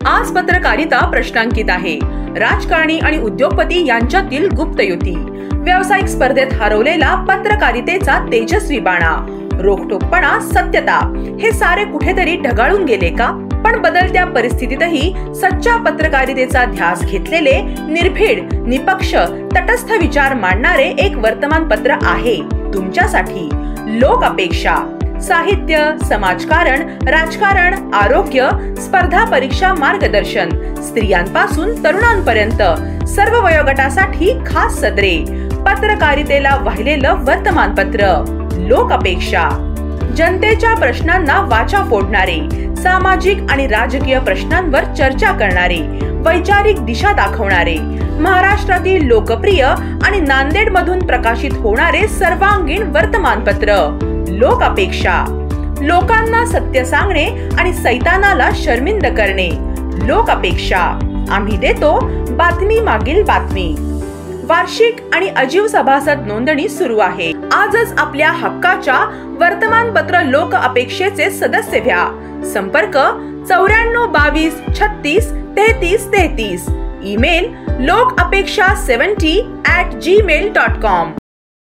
आज पत्रकारिता प्रश्नांकित आहे. राजकारणी आणि उद्योगपती यांच्यातील गुप्त युती, व्यावसायिक स्पर्धेत हरवलेला पत्रकारितेचा तेजस्वी बाणा, रोखठोकपणा, सत्यता हे सारे कुठेतरी ढगाळून गेले का? पण बदलत्या परिस्थितीतही सच्चा पत्रकारितेचा ध्यास घेतलेले, निर्भीड, निपक्ष, तटस्थ विचार मांडणारे एक वर्तमानपत्र आहे तुमच्यासाठी. लोक अपेक्षा. साहित्य, समाजकारण, राजकारण, आरोग्य, स्पर्धा परीक्षा मार्गदर्शन, स्त्रियांपासून तरुणांपर्यंत सर्व वयोगटासाठी खास सदरे. पत्रकारितेला वाहिलेलं वर्तमानपत्र लोक अपेक्षा. जनतेच्या प्रश्नांना वाचा फोडणारे, सामाजिक आणि राजकीय प्रश्नांवर चर्चा करणारे, वैचारिक दिशा दाखवणारे, महाराष्ट्रातील लोकप्रिय आणि नांदेड मधून प्रकाशित होणारे सर्वांगीण वर्तमानपत्र लोक अपेक्षा. लोकांना सत्य सांगणे आणि सैतानाला शर्मिंद करणे लोक अपेक्षा. आम्ही देतो बातमी मागील बातमी. वार्षिक आणि अजीव सभासद नोंदणी सुरू आहे. आजच आपल्या हक्काच्या वर्तमानपत्र लोक अपेक्षेचे सदस्य व्हा. संपर्क 9422363333. Email lokapeksha70@gmail.com.